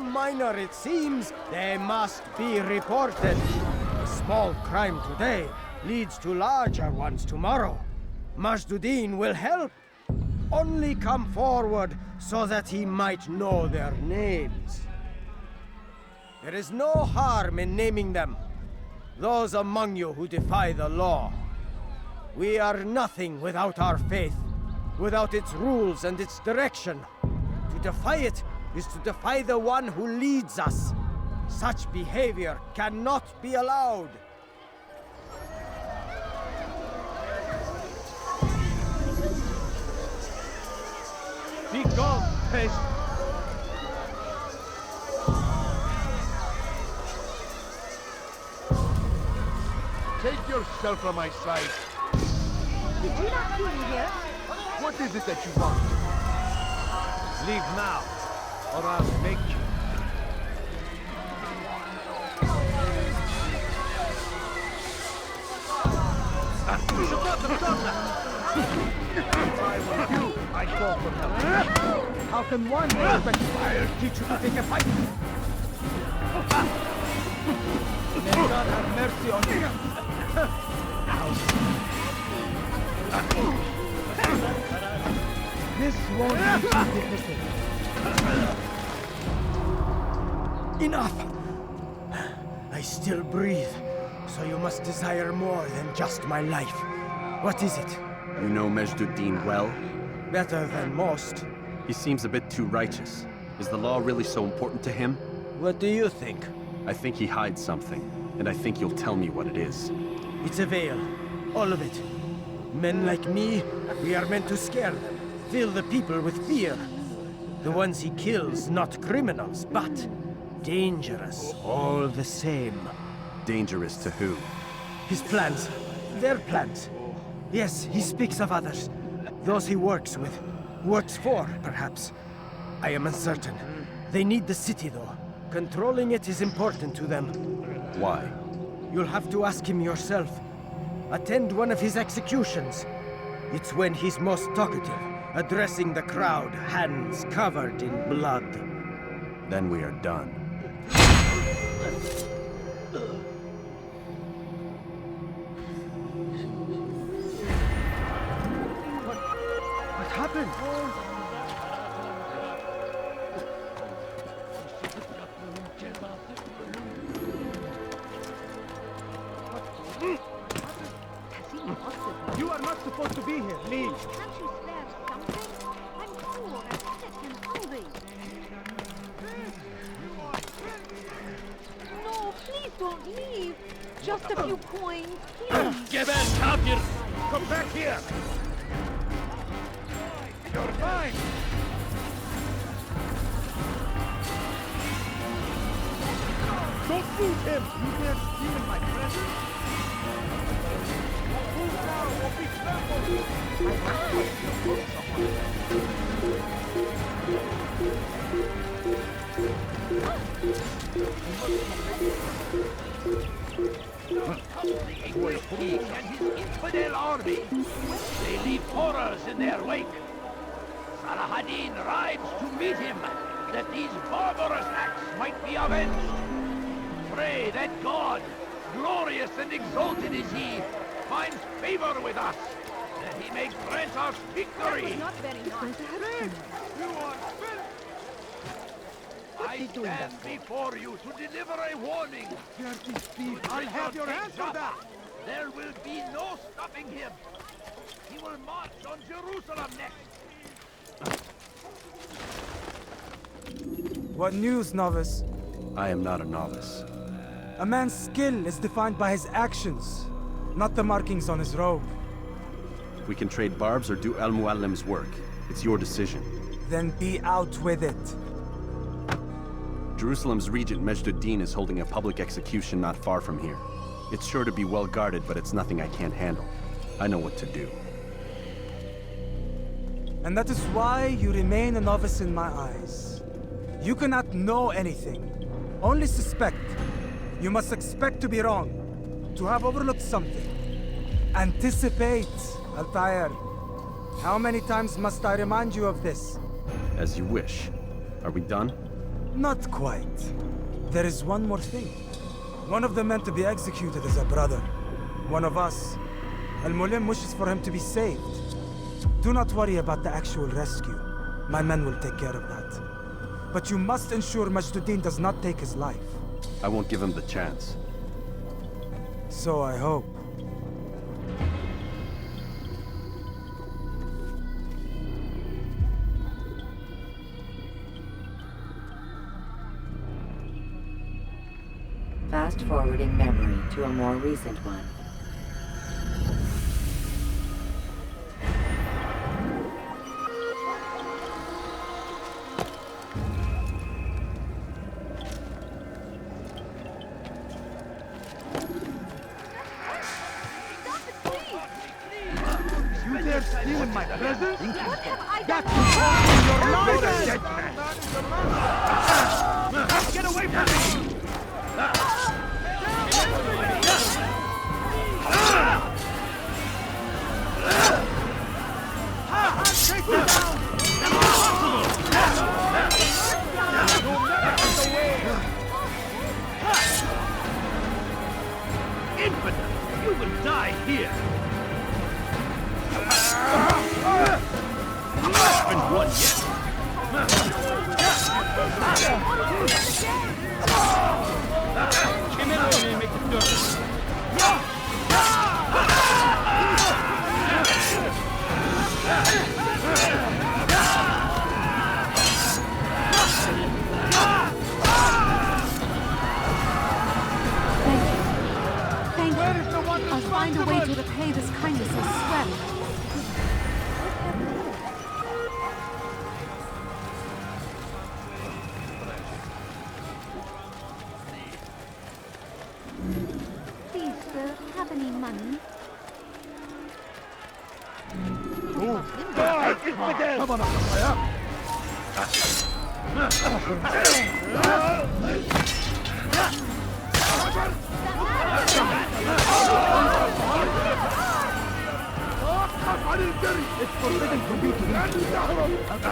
minor it seems, they must be reported. A small crime today leads to larger ones tomorrow. Majduddin will help. Only come forward so that he might know their names. There is no harm in naming them. Those among you who defy the law. We are nothing without our faith, without its rules and its direction. To defy it is to defy the one who leads us. Such behavior cannot be allowed. Be gone, pest! Take yourself from my sight. Did you not see me here? What is it that you want? Leave now, or I'll make you. If I were you, I'd call for help. How can one expect I'll teach you to take a fight? May God have mercy on you. This won't be too difficult. Enough! I still breathe, so you must desire more than just my life. What is it? You know Majduddin well? Better than most. He seems a bit too righteous. Is the law really so important to him? What do you think? I think he hides something, and I think you'll tell me what it is. It's a veil. All of it. Men like me, we are meant to scare them, fill the people with fear. The ones he kills, not criminals, but dangerous all the same. Dangerous to who? His plans. Their plans. Yes, he speaks of others. Those he works with. Works for, perhaps. I am uncertain. They need the city, though. Controlling it is important to them. Why? You'll have to ask him yourself. Attend one of his executions. It's when he's most talkative, addressing the crowd, hands covered in blood. Then we are done. What happened? You are not supposed to be here. Leave. Can't you spare something? I'm poor and sick and hungry. No, please don't leave. Just a few coins, please. Come back here. You're mine. Don't shoot him. You dare steal my present? Move now or be trampled. The English king and his infidel army. They leave horrors in their wake. Salah ad-Din rides to meet him, that these barbarous acts might be avenged. Pray that God, glorious and exalted is he, finds favor with us, that he may grant us victory. Not very nice. You are I stand before you to deliver a warning. dirty thief. I'll have your answer that. There will be no stopping him. He will march on Jerusalem next. What news, novice? I am not a novice. A man's skill is defined by his actions, not the markings on his robe. We can trade barbs or do Al-Muallim's work. It's your decision. Then be out with it. Jerusalem's regent Majduddin is holding a public execution not far from here. It's sure to be well guarded, but it's nothing I can't handle. I know what to do. And that is why you remain a novice in my eyes. You cannot know anything, only suspect. You must expect to be wrong, to have overlooked something. Anticipate, Altair. How many times must I remind you of this? As you wish. Are we done? Not quite. There is one more thing. One of the men to be executed is a brother. One of us. Al-Mulim wishes for him to be saved. Do not worry about the actual rescue. My men will take care of that. But you must ensure Majduddin does not take his life. I won't give him the chance. So I hope. Fast-forwarding memory to a more recent one. You dare steal in my presence? What have I That done? you're a dead man! Get away from me! Take me down! Infidel! You will die here! And one yet! Come in and make the door! Thank you. I'll find a way to repay this kindness, I swear. Please, sir, have any money? Die, infidel! Come on, It's forbidden to beat him.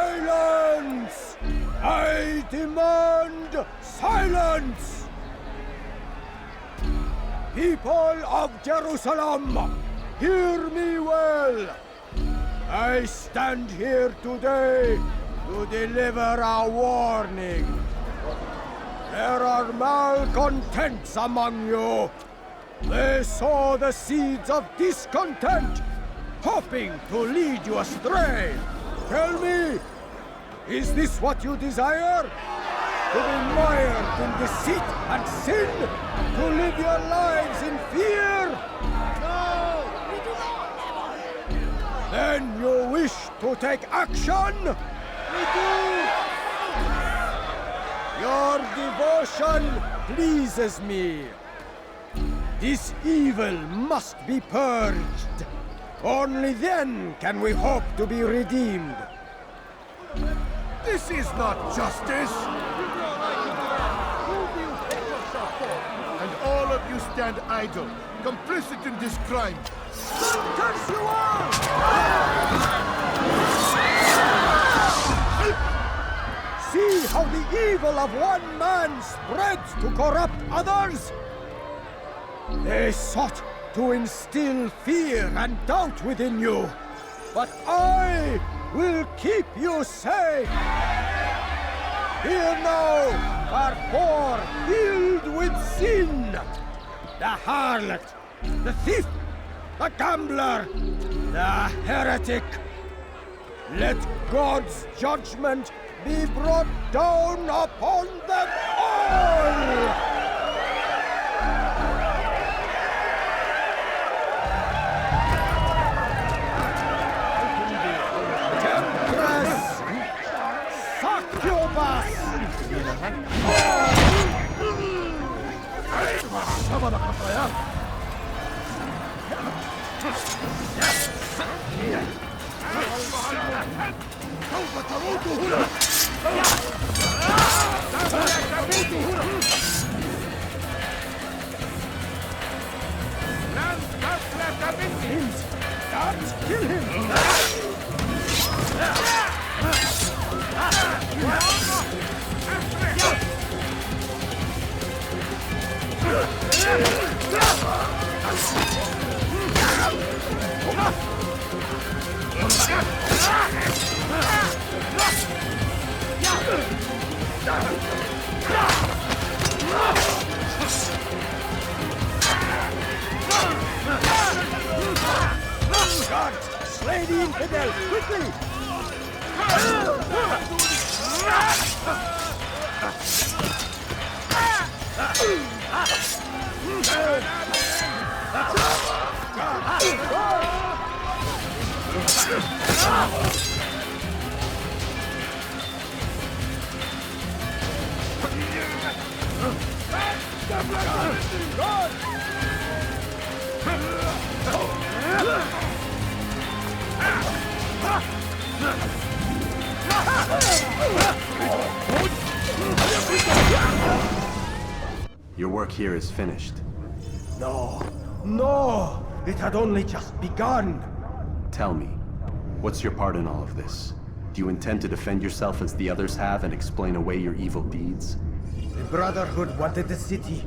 Silence! I demand silence! People of Jerusalem, hear me well. I stand here today to deliver a warning. There are malcontents among you. They sow the seeds of discontent, hoping to lead you astray. Tell me, is this what you desire? To be mired in deceit and sin? To live your lives in fear? No, we do not. Then you wish to take action? We do. Your devotion pleases me. This evil must be purged. Only then can we hope to be redeemed. This is not justice! And all of you stand idle, complicit in this crime. Curse you all! See how the evil of one man spreads to corrupt others? They sought to instill fear and doubt within you. But I will keep you safe. Here now are four filled with sin. The harlot, the thief, the gambler, the heretic. Let God's judgment be brought down upon them all! Kill him! Guards, slay the infidel, quickly! Your work here is finished. No, no! It had only just begun! Tell me, what's your part in all of this? Do you intend to defend yourself as the others have and explain away your evil deeds? The Brotherhood wanted the city.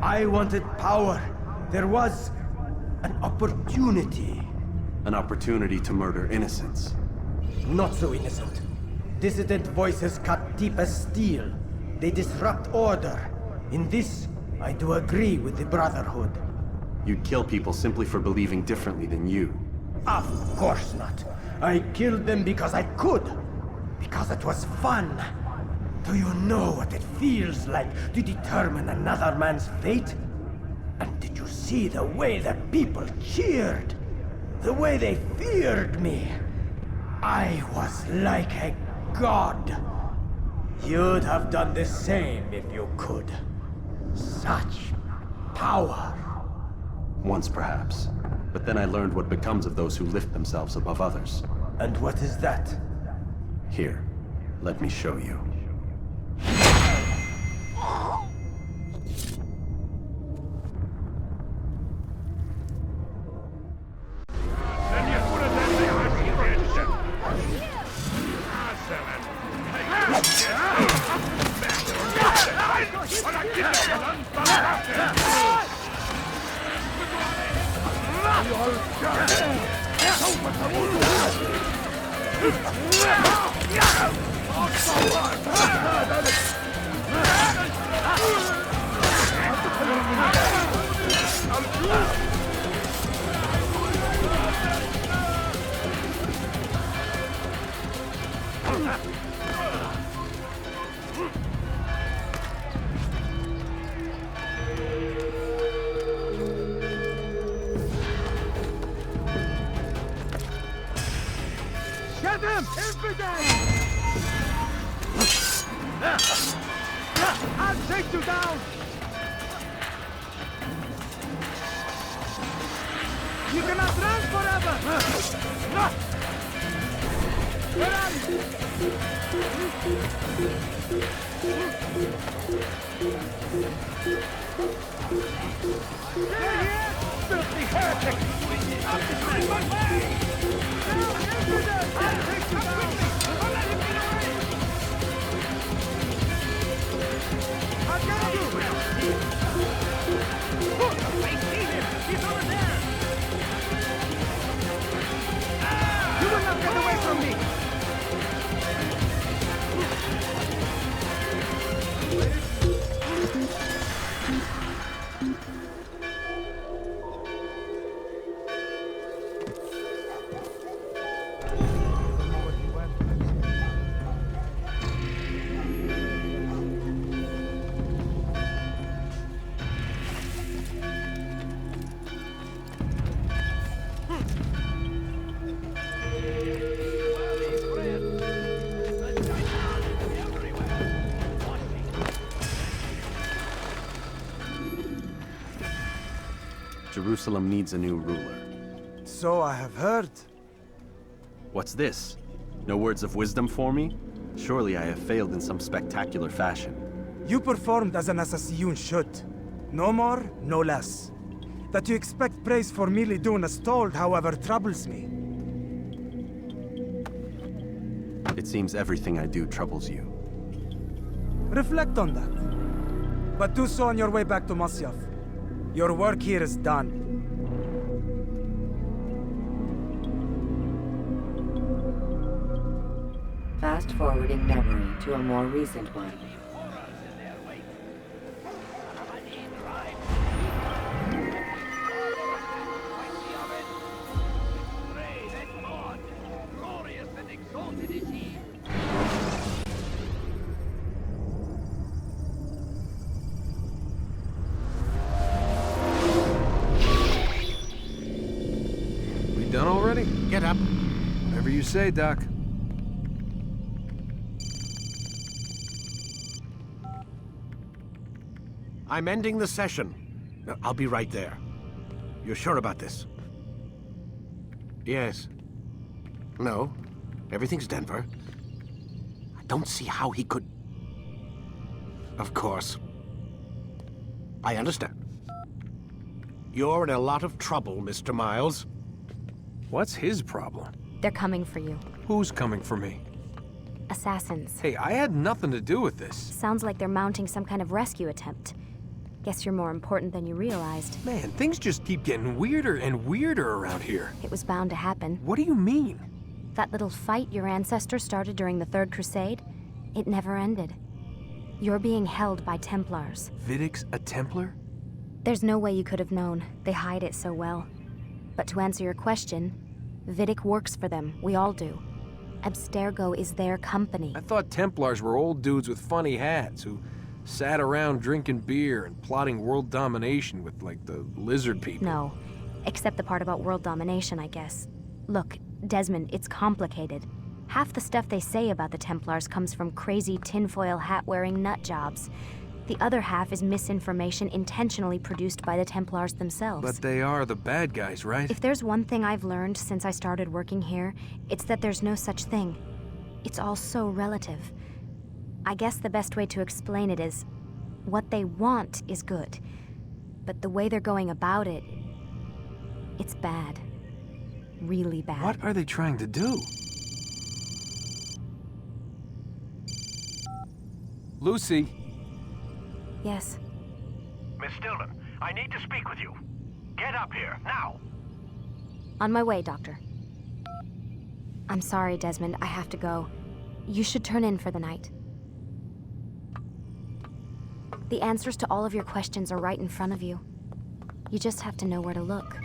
I wanted power. There was an opportunity. An opportunity to murder innocents. Not so innocent. Dissident voices cut deep as steel. They disrupt order. In this, I do agree with the Brotherhood. You'd kill people simply for believing differently than you. Of course not. I killed them because I could. Because it was fun. Do you know what it feels like to determine another man's fate? And did you see the way the people cheered? The way they feared me? I was like a god. You'd have done the same if you could. Such power. Once perhaps. But then I learned what becomes of those who lift themselves above others. And what is that? Here, let me show you. Get him! Infidel! I'll take you down! You cannot run forever! Where are you? Stay here! Filthy heretic! Up to my way! Now, infidel! I'll take you down! Don't let him get away! I'll get you! I see him! He's over there! You will not get away from me! Jerusalem needs a new ruler. So I have heard. What's this? No words of wisdom for me? Surely I have failed in some spectacular fashion. You performed as an assassin should. No more, no less. That you expect praise for merely doing as told, however, troubles me. It seems everything I do troubles you. Reflect on that. But do so on your way back to Masyaf. Your work here is done. Fast-forwarding memory to a more recent one. Glorious and exalted is he. We done already? Get up. Whatever you say, Doc. I'm ending the session. I'll be right there. You're sure about this? Yes. No. Everything's Denver. I don't see how he could... Of course. I understand. You're in a lot of trouble, Mr. Miles. What's his problem? They're coming for you. Who's coming for me? Assassins. Hey, I had nothing to do with this. Sounds like they're mounting some kind of rescue attempt. Guess you're more important than you realized. Man, things just keep getting weirder and weirder around here. It was bound to happen. What do you mean? That little fight your ancestors started during the Third Crusade, it never ended. You're being held by Templars. Vidic's a Templar? There's no way you could have known. They hide it so well. But to answer your question, Vidic works for them. We all do. Abstergo is their company. I thought Templars were old dudes with funny hats who sat around drinking beer and plotting world domination with, like, the lizard people. No. Except the part about world domination, I guess. Look, Desmond, it's complicated. Half the stuff they say about the Templars comes from crazy tinfoil hat-wearing nut jobs. The other half is misinformation intentionally produced by the Templars themselves. But they are the bad guys, right? If there's one thing I've learned since I started working here, it's that there's no such thing. It's all so relative. I guess the best way to explain it is, what they want is good. But the way they're going about it, it's bad. Really bad. What are they trying to do? Lucy? Yes. Miss Stillman, I need to speak with you. Get up here, now! On my way, Doctor. I'm sorry, Desmond. I have to go. You should turn in for the night. The answers to all of your questions are right in front of you. You just have to know where to look.